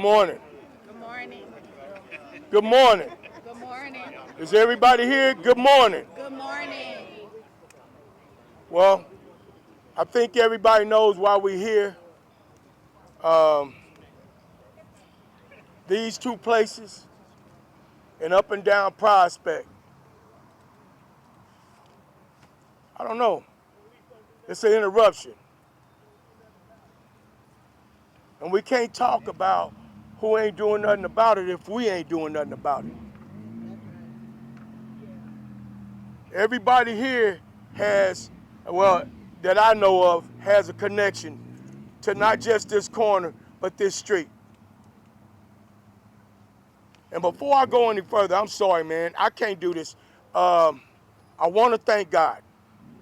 morning. Good morning. Good morning. Good morning. Is everybody here? Good morning. Good morning. Well, I think everybody knows why we're here. Um, these two places, and up and down Prospect. I don't know. It's an interruption. And we can't talk about who ain't doing nothing about it if we ain't doing nothing about it. Everybody here has, well, that I know of, has a connection to not just this corner, but this street. And before I go any further, I'm sorry, man, I can't do this. I want to thank God.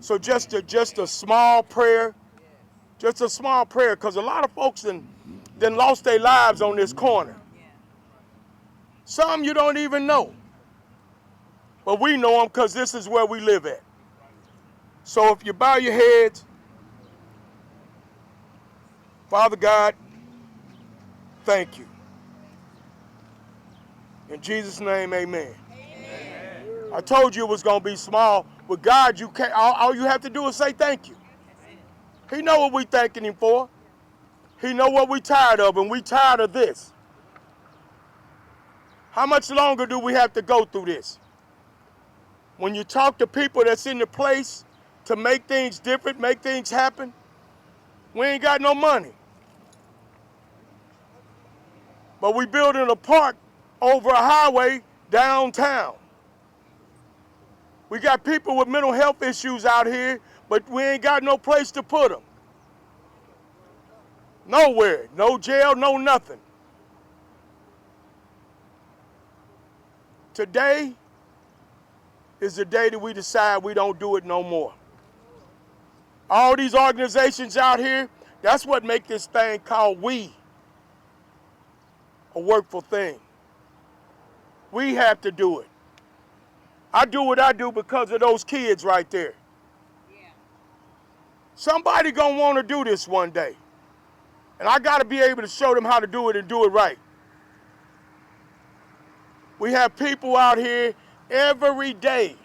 So just a small prayer, because a lot of folks then lost their lives on this corner. Some you don't even know. But we know them because this is where we live at. So if you bow your heads, Father God, thank you. In Jesus' name, amen. Amen. I told you it was going to be small. With God, you can't. All you have to do is say thank you. He know what we thanking him for. He know what we tired of, and we tired of this. How much longer do we have to go through this? When you talk to people that's in the place to make things different, make things happen, we ain't got no money. But we building a park over a highway downtown. We got people with mental health issues out here, but we ain't got no place to put them. Nowhere. No jail, no nothing. Today is the day that we decide we don't do it no more. All these organizations out here, that's what make this thing called we a workful thing. We have to do it. I do what I do because of those kids right there. Yeah. Somebody gonna want to do this one day. And I gotta be able to show them how to do it and do it right. We have people out here every day,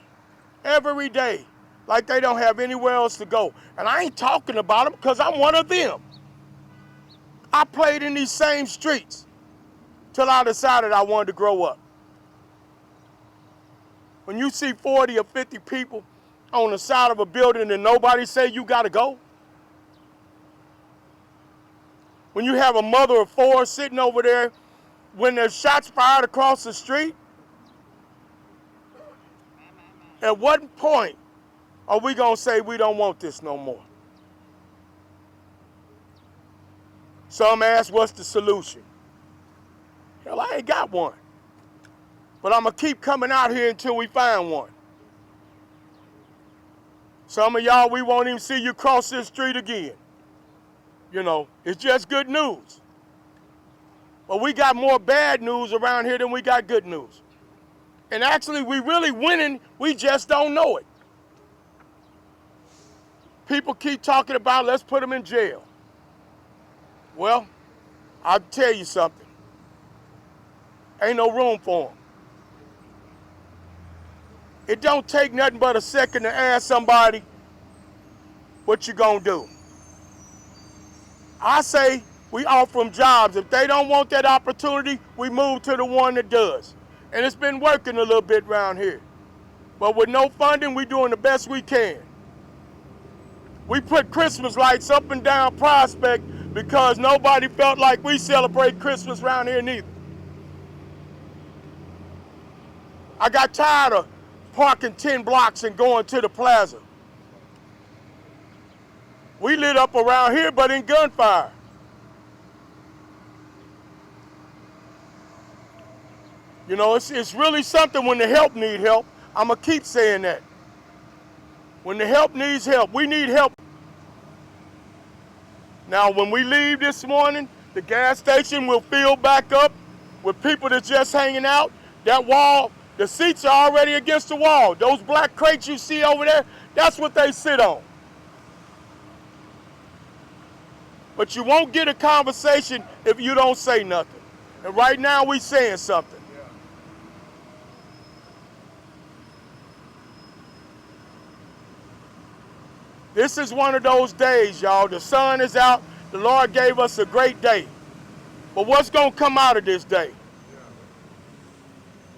like they don't have anywhere else to go. And I ain't talking about them because I'm one of them. I played in these same streets till I decided I wanted to grow up. When you see 40 or 50 people on the side of a building and nobody say you gotta go. When you have a mother of four sitting over there when there's shots fired across the street. At what point are we gonna say we don't want this no more? Some ask, what's the solution? Hell, I ain't got one. But I'm gonna keep coming out here until we find one. Some of y'all, we won't even see you cross this street again. You know, it's just good news. But we got more bad news around here than we got good news. And actually, we really winning, we just don't know it. People keep talking about, let's put them in jail. Well, I'll tell you something. Ain't no room for them. It don't take nothing but a second to ask somebody what you gonna do. I say we offer them jobs. If they don't want that opportunity, we move to the one that does. And it's been working a little bit around here. But with no funding, we doing the best we can. We put Christmas lights up and down Prospect because nobody felt like we celebrate Christmas around here neither. I got tired of parking 10 blocks and going to the plaza. We lit up around here, but in gunfire. You know, it's really something when the help need help. I'm going to keep saying that. When the help needs help, we need help. Now, when we leave this morning, the gas station will fill back up with people that's just hanging out. That wall, the seats are already against the wall. Those black crates you see over there, that's what they sit on. But you won't get a conversation if you don't say nothing. And right now we saying something. This is one of those days, y'all. The sun is out. The Lord gave us a great day. But what's going to come out of this day?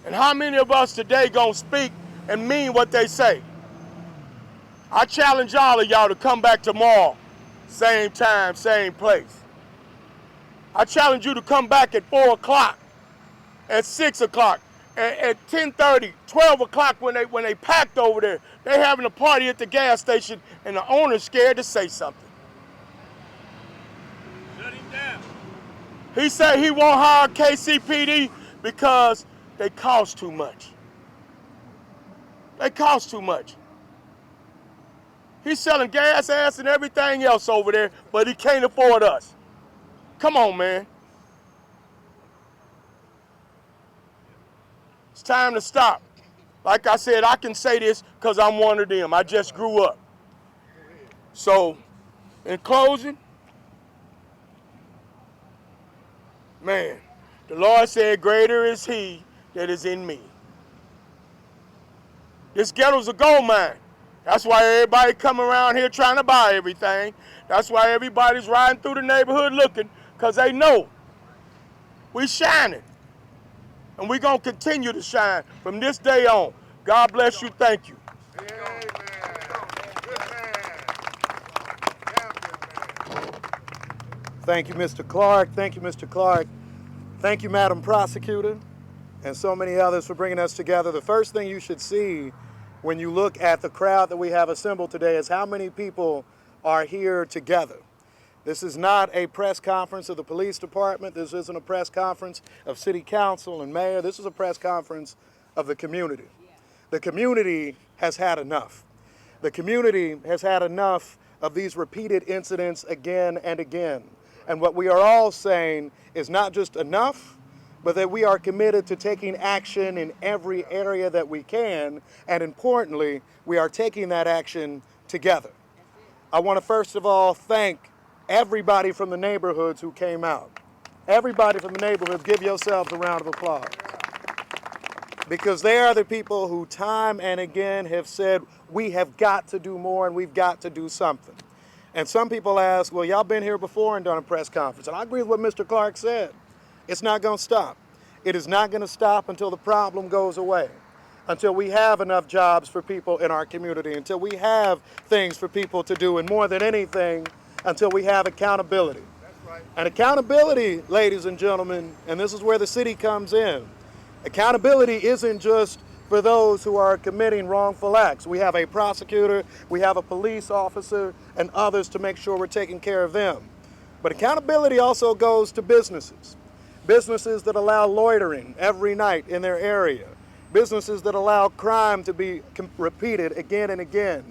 And how many of us today going to speak and mean what they say? I challenge all of y'all to come back tomorrow, same time, same place. I challenge you to come back at 4 o'clock, at 6 o'clock, at 10:30, 12 o'clock when they packed over there. They having a party at the gas station and the owner's scared to say something. Shut him down. He said he won't hire KCPD because they cost too much. They cost too much. He's selling gas, ass, and everything else over there, but he can't afford us. Come on, man. It's time to stop. Like I said, I can say this because I'm one of them. I just grew up. So, in closing, man, the Lord said, greater is he that is in me. This ghetto's a gold mine. That's why everybody come around here trying to buy everything. That's why everybody's riding through the neighborhood looking, because they know we shining. And we're going to continue to shine from this day on. God bless you. Thank you. Thank you, Mr. Clark. Thank you, Mr. Clark. Thank you, Madam Prosecutor, and so many others for bringing us together. The first thing you should see when you look at the crowd that we have assembled today is how many people are here together. This is not a press conference of the police department. This isn't a press conference of city council and mayor. This is a press conference of the community. The community has had enough. The community has had enough of these repeated incidents again and again. And what we are all saying is not just enough, but that we are committed to taking action in every area that we can, and importantly, we are taking that action together. I want to first of all thank everybody from the neighborhoods who came out. Everybody from the neighborhoods, give yourselves a round of applause. Because they are the people who time and again have said, we have got to do more and we've got to do something. And some people ask, well, y'all been here before and done a press conference. And I agree with what Mr. Clark said. It's not going to stop. It is not going to stop until the problem goes away, until we have enough jobs for people in our community, until we have things for people to do, and more than anything, until we have accountability. That's right. And accountability, ladies and gentlemen, and this is where the city comes in, accountability isn't just for those who are committing wrongful acts. We have a prosecutor, we have a police officer, and others to make sure we're taking care of them. But accountability also goes to businesses. Businesses that allow loitering every night in their area. Businesses that allow crime to be repeated again and again.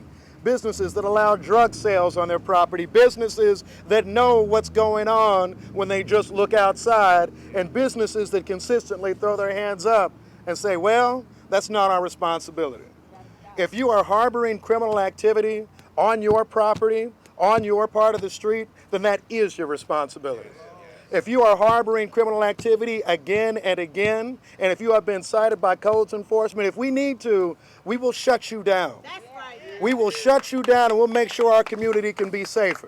Businesses that allow drug sales on their property. Businesses that know what's going on when they just look outside. And businesses that consistently throw their hands up and say, well, that's not our responsibility. If you are harboring criminal activity on your property, on your part of the street, then that is your responsibility. If you are harboring criminal activity again and again, and if you have been cited by codes enforcement, if we need to, we will shut you down. That's right. We will shut you down and we'll make sure our community can be safer.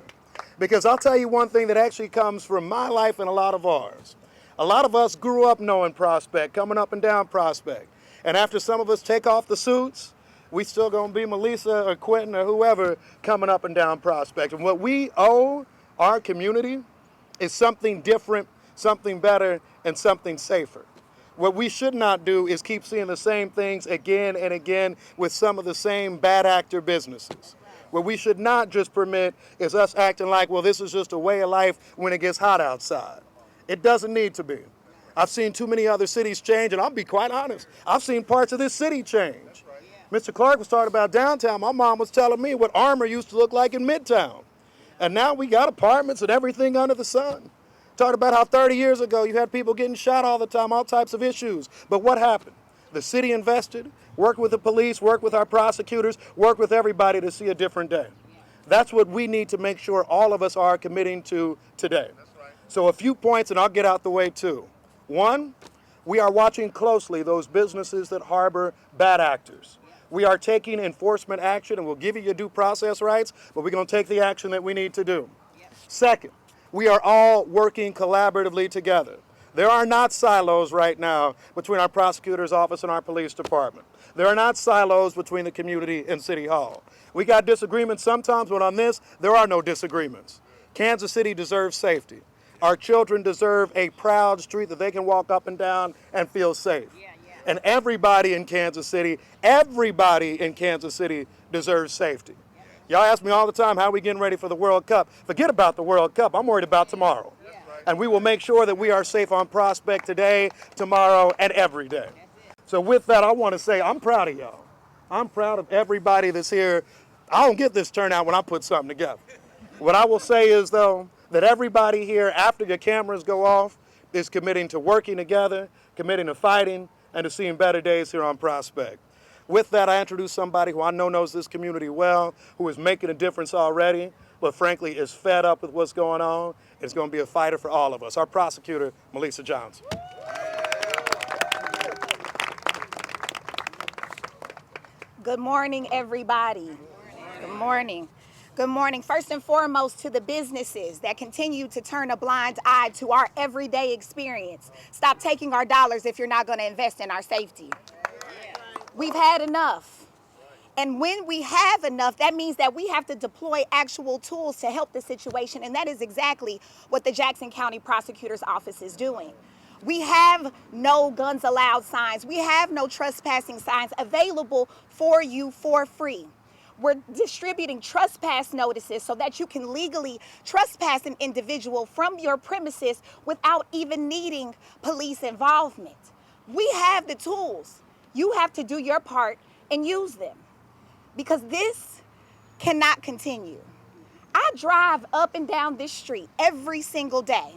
Because I'll tell you one thing that actually comes from my life and a lot of ours. A lot of us grew up knowing Prospect, coming up and down Prospect. And after some of us take off the suits, we still gonna be Melissa or Quentin or whoever coming up and down Prospect. And what we owe our community is something different, something better, and something safer. What we should not do is keep seeing the same things again and again with some of the same bad actor businesses. What we should not just permit is us acting like, well, this is just a way of life when it gets hot outside. It doesn't need to be. I've seen too many other cities change, and I'll be quite honest, I've seen parts of this city change. Mr. Clark was talking about downtown. My mom was telling me what Armour used to look like in Midtown. And now we got apartments and everything under the sun. Talked about how 30 years ago you had people getting shot all the time, all types of issues. But what happened? The city invested, worked with the police, worked with our prosecutors, worked with everybody to see a different day. That's what we need to make sure all of us are committing to today. So a few points, and I'll get out the way too. One, we are watching closely those businesses that harbor bad actors. We are taking enforcement action, and we'll give you your due process rights, but we're going to take the action that we need to do. Second, we are all working collaboratively together. There are not silos right now between our prosecutor's office and our police department. There are not silos between the community and City Hall. We got disagreements sometimes, but on this, there are no disagreements. Kansas City deserves safety. Our children deserve a proud street that they can walk up and down and feel safe. And everybody in Kansas City deserves safety. Y'all ask me all the time, how are we getting ready for the World Cup? Forget about the World Cup. I'm worried about tomorrow. And we will make sure that we are safe on Prospect today, tomorrow, and every day. So with that, I want to say I'm proud of y'all. I'm proud of everybody that's here. I don't get this turnout when I put something together. What I will say is, though, that everybody here, after your cameras go off, is committing to working together, committing to fighting, and to seeing better days here on Prospect. With that, I introduce somebody who I know knows this community well, who is making a difference already, but frankly is fed up with what's going on. It's going to be a fighter for all of us. Our prosecutor, Melissa Johnson. Good morning, everybody. Good morning. Good morning. First and foremost, to the businesses that continue to turn a blind eye to our everyday experience. Stop taking our dollars if you're not going to invest in our safety. We've had enough. And when we have enough, that means that we have to deploy actual tools to help the situation. And that is exactly what the Jackson County Prosecutor's Office is doing. We have no guns allowed signs. We have no trespassing signs available for you for free. We're distributing trespass notices so that you can legally trespass an individual from your premises without even needing police involvement. We have the tools. You have to do your part and use them, because this cannot continue. I drive up and down this street every single day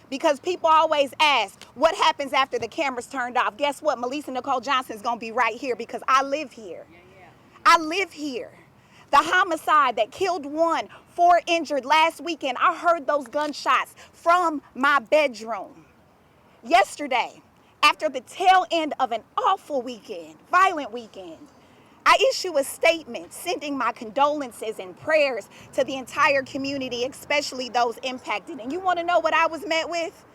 because people always ask, what happens after the camera's turned off? Guess what? Melissa Nicole Johnson's gonna be right here because I live here. I live here. The homicide that killed 1, 4 injured last weekend, I heard those gunshots from my bedroom. Yesterday, after the tail end of an awful weekend, violent weekend, I issue a statement sending my condolences and prayers to the entire community, especially those impacted. And you want to know what I was met with?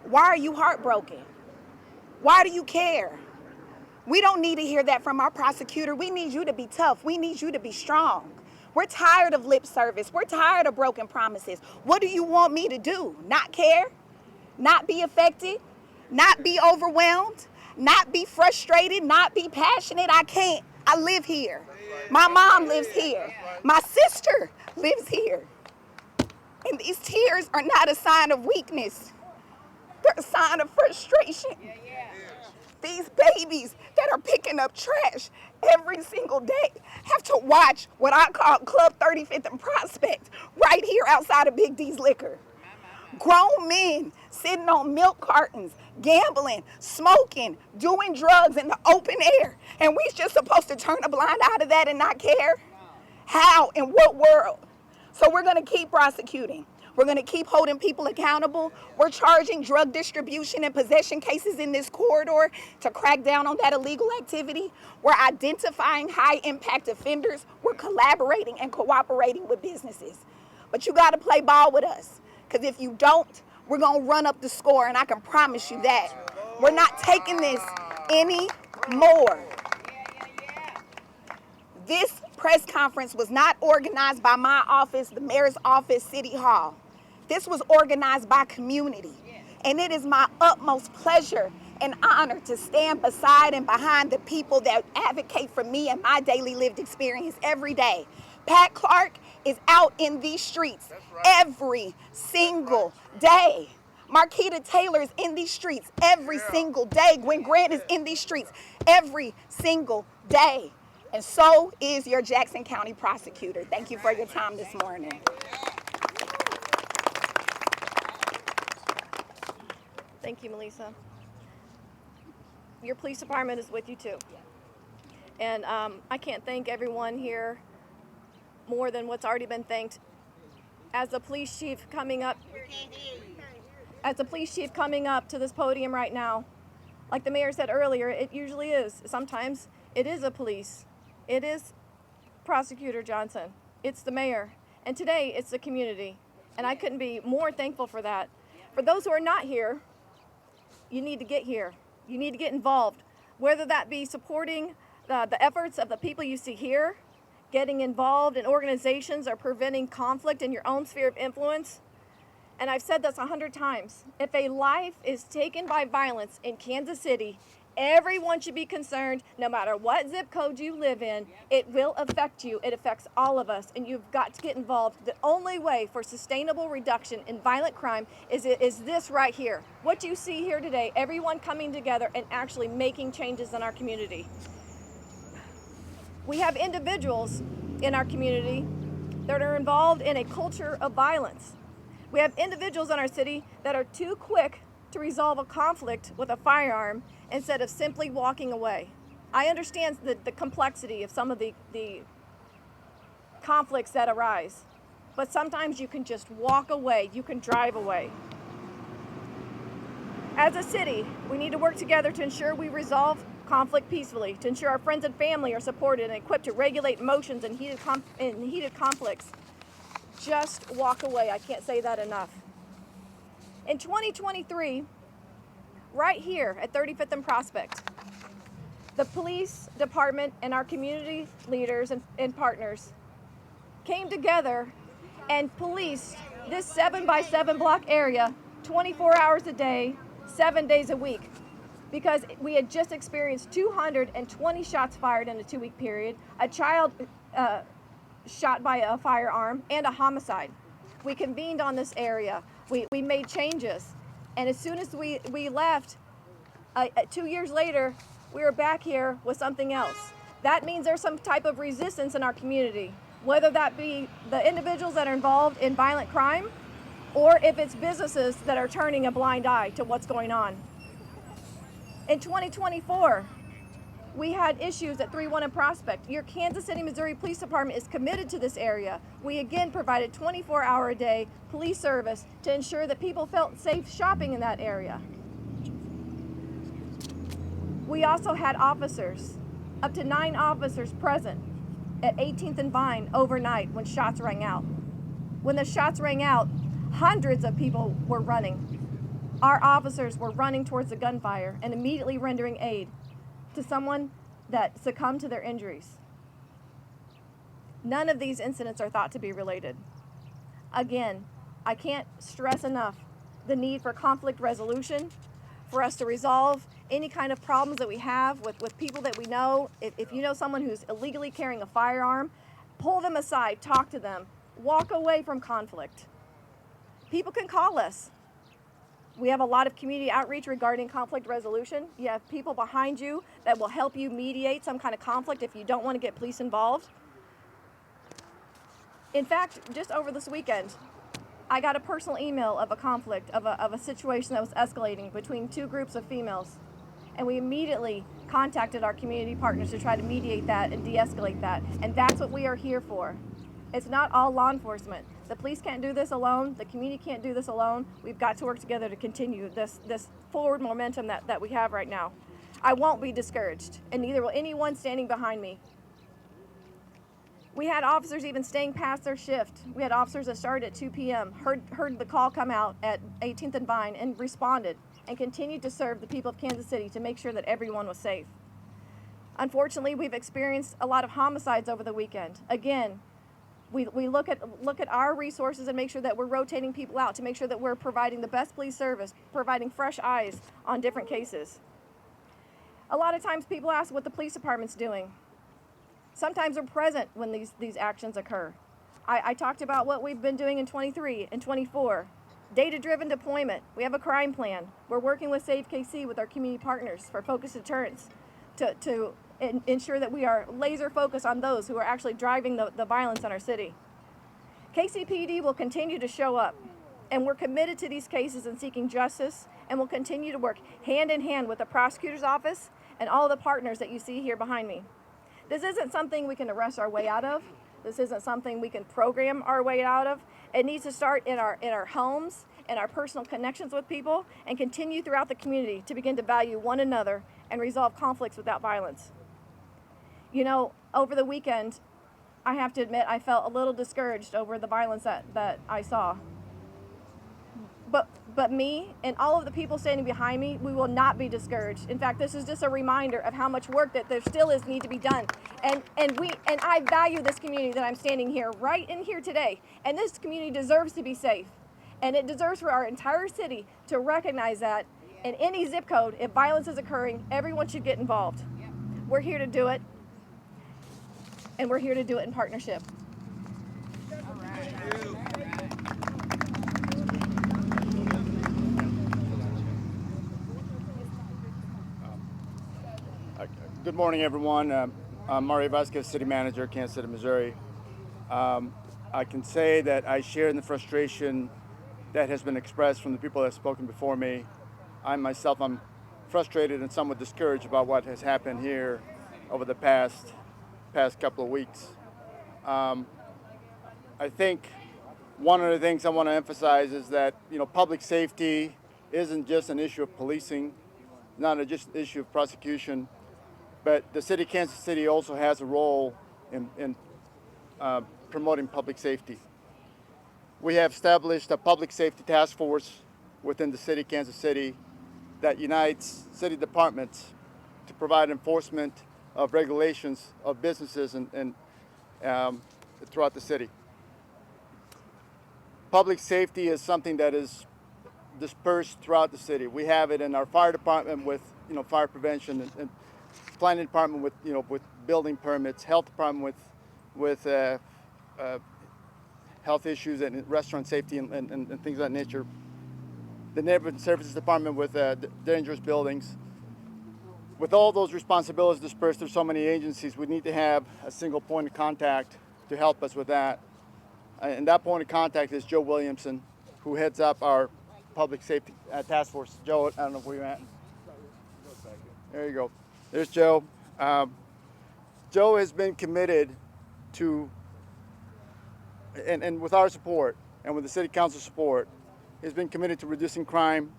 Why are you heartbroken? Why do you care? We don't need to hear that from our prosecutor. We need you to be tough. We need you to be strong. We're tired of lip service. We're tired of broken promises. What do you want me to do? Not care? Not be affected? Not be overwhelmed? Not be frustrated? Not be passionate? I can't. I live here. My mom lives here. My sister lives here. And these tears are not a sign of weakness. They're a sign of frustration. These babies that are picking up trash every single day have to watch what I call Club 35th and Prospect right here outside of Big D's Liquor. Grown men sitting on milk cartons, gambling, smoking, doing drugs in the open air. And we just supposed to turn a blind eye to that and not care? How? In what world? So we're going to keep prosecuting. We're going to keep holding people accountable. We're charging drug distribution and possession cases in this corridor to crack down on that illegal activity. We're identifying high-impact offenders. We're collaborating and cooperating with businesses. But you got to play ball with us, because if you don't, we're going to run up the score, and I can promise you that. We're not taking this anymore. This press conference was not organized by my office, the mayor's office, City Hall. This was organized by community. And it is my utmost pleasure and honor to stand beside and behind the people that advocate for me and my daily lived experience every day. Pat Clark is out in these streets every single day. Marquita Taylor is in these streets every single day. Gwen Grant is in these streets every single day. And so is your Jackson County prosecutor. Thank you for your time this morning. Thank you, Melissa. Your police department is with you too. And I can't thank everyone here more than what's already been thanked. As the police chief coming up, as a police chief coming up to this podium right now, like the mayor said earlier, it usually is. Sometimes it is a police. It is Prosecutor Johnson. It's the mayor. And today it's the community. And I couldn't be more thankful for that. For those who are not here, you need to get here. You need to get involved, whether that be supporting the efforts of the people you see here, getting involved in organizations or preventing conflict in your own sphere of influence. And I've said this 100 times. If a life is taken by violence in Kansas City, everyone should be concerned, no matter what zip code you live in. It will affect you. It affects all of us, and you've got to get involved. The only way for sustainable reduction in violent crime is this right here. What you see here today, everyone coming together and actually making changes in our community. We have individuals in our community that are involved in a culture of violence. We have individuals in our city that are too quick to resolve a conflict with a firearm instead of simply walking away. I understand the complexity of some of the conflicts that arise, but sometimes you can just walk away, you can drive away. As a city, we need to work together to ensure we resolve conflict peacefully, to ensure our friends and family are supported and equipped to regulate emotions in heated conflicts. Just walk away. I can't say that enough. In 2023, right here at 35th and Prospect, the police department and our community leaders and partners came together and policed this 7x7 block area 24 hours a day, 7 days a week, because we had just experienced 220 shots fired in a 2-week period, a child shot by a firearm, and a homicide. We convened on this area. We made changes. And as soon as we left, 2 years later, we were back here with something else. That means there's some type of resistance in our community, whether that be the individuals that are involved in violent crime, or if it's businesses that are turning a blind eye to what's going on. In 2024, we had issues at 3-1 and Prospect. Your Kansas City, Missouri Police Department is committed to this area. We again provided 24-hour-a-day police service to ensure that people felt safe shopping in that area. We also had officers, up to 9 officers present at 18th and Vine overnight when shots rang out. When the shots rang out, hundreds of people were running. Our officers were running towards the gunfire and immediately rendering aid to someone that succumbed to their injuries. None of these incidents are thought to be related. Again, I can't stress enough the need for conflict resolution, for us to resolve any kind of problems that we have with people that we know. If you know someone who's illegally carrying a firearm, pull them aside, talk to them, walk away from conflict. People can call us. We have a lot of community outreach regarding conflict resolution. You have people behind you that will help you mediate some kind of conflict if you don't want to get police involved. In fact, just over this weekend, I got a personal email of a conflict, of a situation that was escalating between 2 groups of females. And we immediately contacted our community partners to try to mediate that and de-escalate that. And that's what we are here for. It's not all law enforcement. The police can't do this alone. The community can't do this alone. We've got to work together to continue this forward momentum that we have right now. I won't be discouraged, and neither will anyone standing behind me. We had officers even staying past their shift. We had officers that started at 2 p.m., heard the call come out at 18th and Vine, and responded and continued to serve the people of Kansas City to make sure that everyone was safe. Unfortunately, we've experienced a lot of homicides over the weekend. Again, we look at our resources and make sure that we're rotating people out to make sure that we're providing the best police service, providing fresh eyes on different cases. A lot of times people ask what the police department's doing. Sometimes we're present when these actions occur. I talked about what we've been doing in 23 and 24. Data-driven deployment. We have a crime plan. We're working with Save KC with our community partners for focused deterrence to ensure that we are laser focused on those who are actually driving the violence in our city. KCPD will continue to show up, and we're committed to these cases and seeking justice, and we'll continue to work hand in hand with the prosecutor's office and all the partners that you see here behind me. This isn't something we can arrest our way out of. This isn't something we can program our way out of. It needs to start in our homes and our personal connections with people and continue throughout the community to begin to value one another and resolve conflicts without violence. You know, over the weekend, I have to admit I felt a little discouraged over the violence that I saw. But me and all of the people standing behind me, we will not be discouraged. In fact, this is just a reminder of how much work that there still is need to be done. And I value this community that I'm standing here, right in here today. And this community deserves to be safe. And it deserves for our entire city to recognize that in any zip code, if violence is occurring, everyone should get involved. We're here to do it. And we're here to do it in partnership. Good morning, everyone. I'm Mario Vasquez, City Manager, Kansas City, Missouri. I can say that I share in the frustration that has been expressed from the people that have spoken before me. I'm frustrated and somewhat discouraged about what has happened here over the past couple of weeks. I think one of the things I want to emphasize is that public safety isn't just an issue of policing, not just an issue of prosecution. But the city of Kansas City also has a role in promoting public safety. We have established a public safety task force within the city of Kansas City that unites city departments to provide enforcement of regulations of businesses and throughout the city. Public safety is something that is dispersed throughout the city. We have it in our fire department with fire prevention and planning department with building permits, health department with health issues and restaurant safety and things of that nature. The neighborhood services department with dangerous buildings. With all those responsibilities dispersed through so many agencies, we need to have a single point of contact to help us with that. And that point of contact is Joe Williamson, who heads up our public safety task force. Joe, I don't know where you're at. There you go. There's Joe. Joe has been committed to, and with our support and with the city council support, has been committed to reducing crime,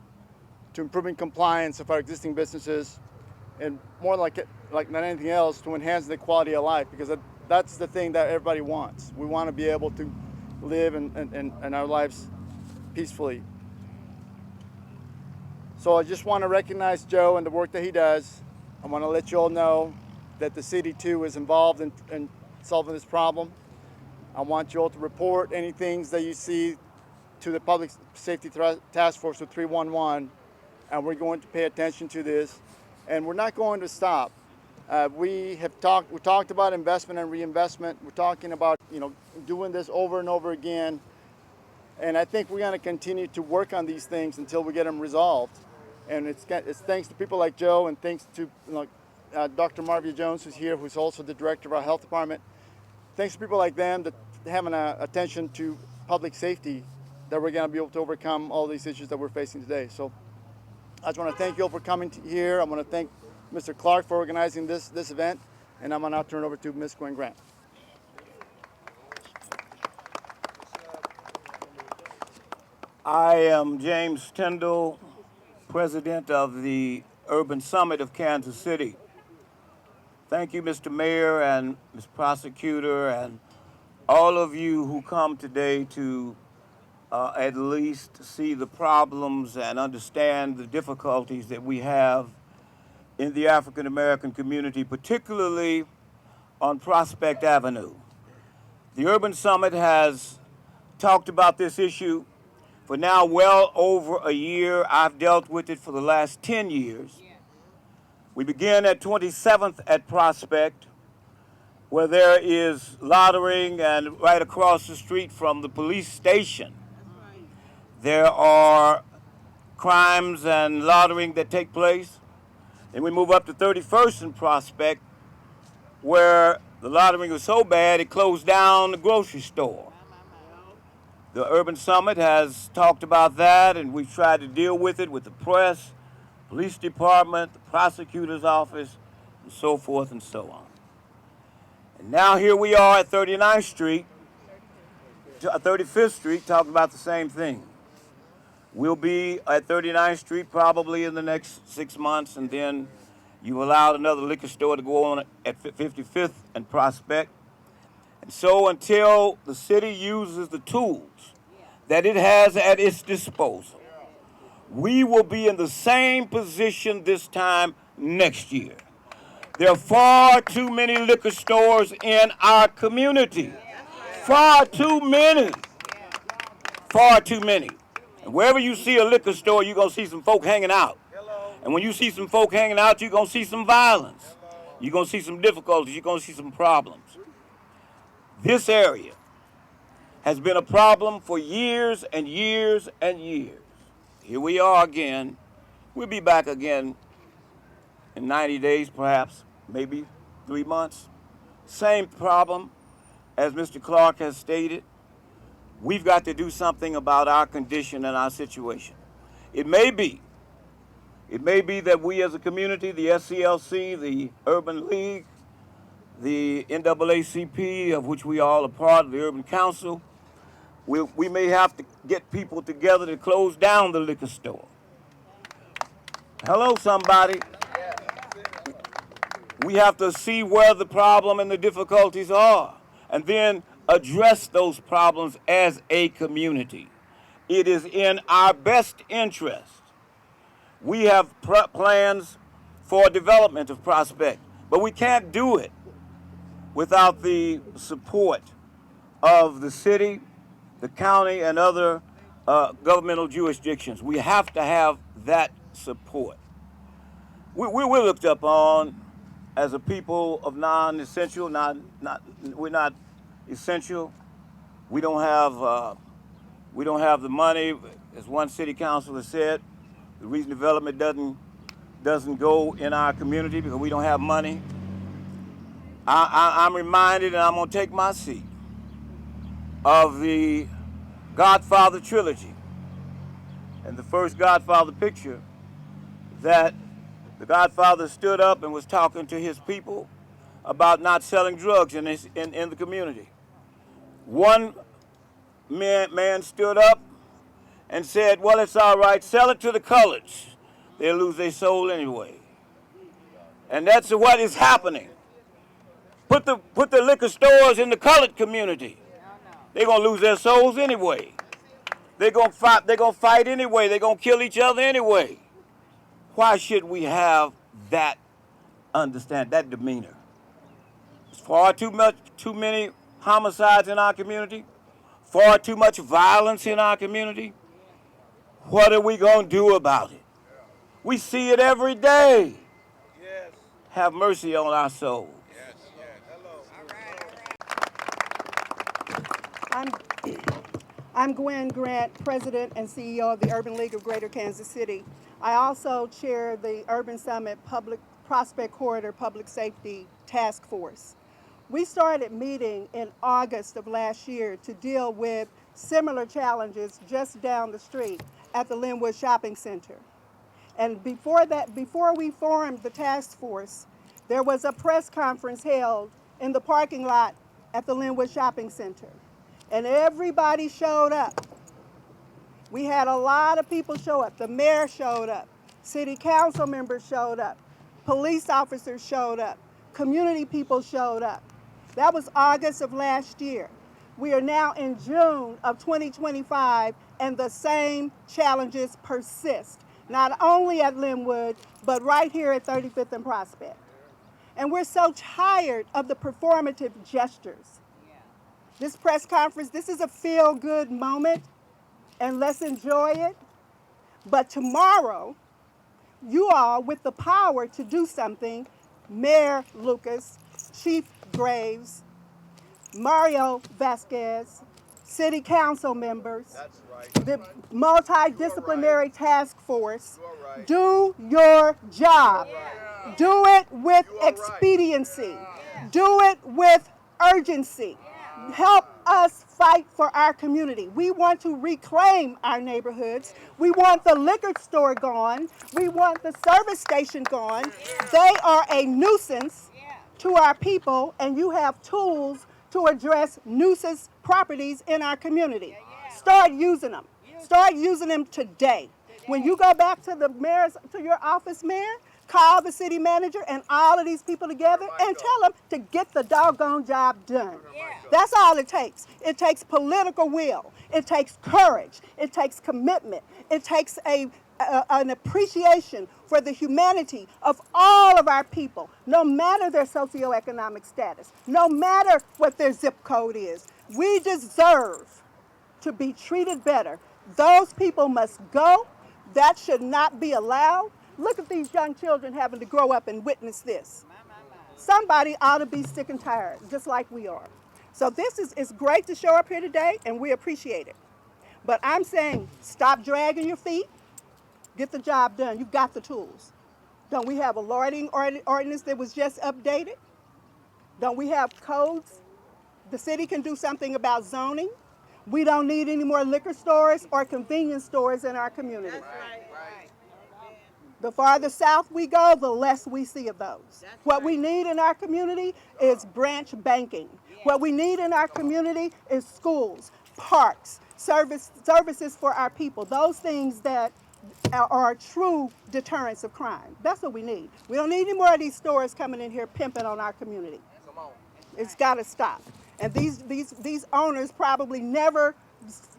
to improving compliance of our existing businesses, and more like than anything else, to enhance the quality of life, because that's the thing that everybody wants. We want to be able to live in our lives peacefully. So I just want to recognize Joe and the work that he does. I want to let you all know that the city too is involved in solving this problem. I want you all to report any things that you see to the Public Safety Task Force with 311, and we're going to pay attention to this, and we're not going to stop. We talked about investment and reinvestment. We're talking about doing this over and over again, and I think we're going to continue to work on these things until we get them resolved. And it's thanks to people like Joe and thanks to Dr. Marvia Jones, who's here, who's also the director of our health department. Thanks to people like them that having attention to public safety, that we're going to be able to overcome all these issues that we're facing today. So I just want to thank you all for coming here. I want to thank Mr. Clark for organizing this event, and I'm going to now turn it over to Ms. Gwen Grant. I am James Tyndall, President of the Urban Summit of Kansas City. Thank you, Mr. Mayor and Ms. Prosecutor, and all of you who come today to at least see the problems and understand the difficulties that we have in the African American community, particularly on Prospect Avenue. The Urban Summit has talked about this issue for now well over a year. I've dealt with it for the last 10 years. We begin at 27th at Prospect, where there is loitering, and right across the street from the police station, there are crimes and loitering that take place. Then we move up to 31st and Prospect, where the loitering was so bad it closed down the grocery store. The Urban Summit has talked about that, and we've tried to deal with it with the press, police department, the prosecutor's office, and so forth and so on. And now here we are at 35th Street, talking about the same thing. We'll be at 39th Street probably in the next 6 months, and then you allowed another liquor store to go on at 55th and Prospect. And so until the city uses the tools that it has at its disposal, we will be in the same position this time next year. There are far too many liquor stores in our community. Far too many. Far too many. And wherever you see a liquor store, you're going to see some folk hanging out. And when you see some folk hanging out, you're going to see some violence. You're going to see some difficulties. You're going to see some problems. This area has been a problem for years and years and years. Here we are again. We'll be back again in 90 days, perhaps, maybe 3 months. Same problem, as Mr. Clark has stated. We've got to do something about our condition and our situation. It may be that we as a community, the SCLC, the Urban League, the NAACP, of which we all are part of, the Urban Council, we may have to get people together to close down the liquor store. Hello, somebody. We have to see where the problem and the difficulties are, and then address those problems as a community. It is in our best interest. We have plans for development of Prospect, but we can't do it without the support of the city, the county, and other governmental jurisdictions. We have to have that support. We're looked up on as a people of non-essential, we're not essential. We don't have the money, as one city councilor said. The reason development doesn't go in our community because we don't have money. I'm reminded, and I'm gonna take my seat, of the Godfather trilogy and the first Godfather picture, that the Godfather stood up and was talking to his people about not selling drugs in the community. One man stood up and said, well, it's all right, sell it to the coloreds. They'll lose their soul anyway. And that's what is happening. Put the liquor stores in the colored community. They're gonna lose their souls anyway. They're gonna fight anyway. They're gonna kill each other anyway. Why should we have that demeanor? There's far too many homicides in our community, far too much violence in our community. What are we going to do about it? We see it every day. Yes. Have mercy on our souls. Yes. Hello. I'm Gwen Grant, President and CEO of the Urban League of Greater Kansas City. I also chair the Urban Summit Prospect Corridor Public Safety Task Force. We started meeting in August of last year to deal with similar challenges just down the street at the Linwood Shopping Center. And before we formed the task force, there was a press conference held in the parking lot at the Linwood Shopping Center. And everybody showed up. We had a lot of people show up. The mayor showed up. City council members showed up. Police officers showed up. Community people showed up. That was August of last year. We are now in June of 2025, and the same challenges persist, not only at Linwood, but right here at 35th and Prospect. And we're so tired of the performative gestures. This press conference, this is a feel-good moment, and let's enjoy it. But tomorrow, you all, with the power to do something, Mayor Lucas, Chief Graves, Mario Vasquez, City Council members, the multidisciplinary task force, do your job. Do it with expediency. Do it with urgency. Help us fight for our community. We want to reclaim our neighborhoods. We want the liquor store gone. We want the service station gone. They are a nuisance to our people, and you have tools to address nuisance properties in our community. Start using them. Start using them today. When you go back to the mayor's, to your office, mayor, call the city manager and all of these people together and tell them to get the doggone job done. That's all it takes. It takes political will. It takes courage. It takes commitment. It takes an appreciation for the humanity of all of our people, no matter their socioeconomic status, no matter what their zip code is. We deserve to be treated better. Those people must go. That should not be allowed. Look at these young children having to grow up and witness this. Somebody ought to be sick and tired, just like we are. So this is, it's great to show up here today, and we appreciate it. But I'm saying, stop dragging your feet. Get the job done. You've got the tools. Don't we have a loitering ordinance that was just updated? Don't we have codes? The city can do something about zoning. We don't need any more liquor stores or convenience stores in our community. The farther south we go, the less we see of those. What we need in our community is branch banking. What we need in our community is schools, parks, services for our people, those things that are true deterrents of crime. That's what we need. We don't need any more of these stores coming in here pimping on our community. It's got to stop. And these owners probably never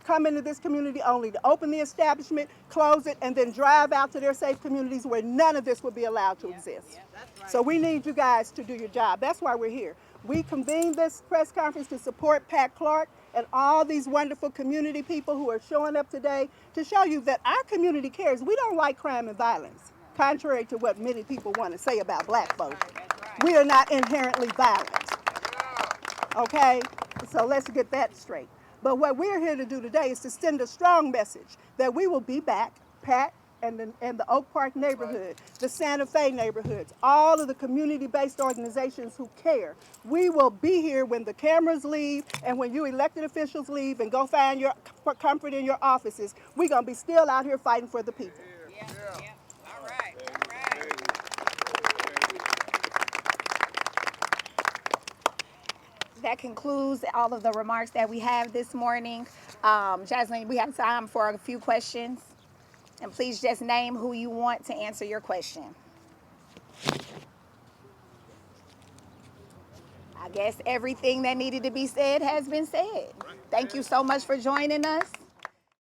come into this community only to open the establishment, close it, and then drive out to their safe communities where none of this would be allowed to exist. So we need you guys to do your job. That's why we're here. We convened this press conference to support Pat Clark and all these wonderful community people who are showing up today to show you that our community cares. We don't like crime and violence, contrary to what many people want to say about black folks. We are not inherently violent. Okay? So let's get that straight. But what we're here to do today is to send a strong message that we will be back, Pat and the Oak Park neighborhood, the Santa Fe neighborhoods, all of the community-based organizations who care. We will be here when the cameras leave and when you elected officials leave and go find your comfort in your offices. We're going to be still out here fighting for the people. Yeah. All right. That concludes all of the remarks that we have this morning. Jasmine, we have time for a few questions. And please just name who you want to answer your question. I guess everything that needed to be said has been said. Thank you so much for joining us.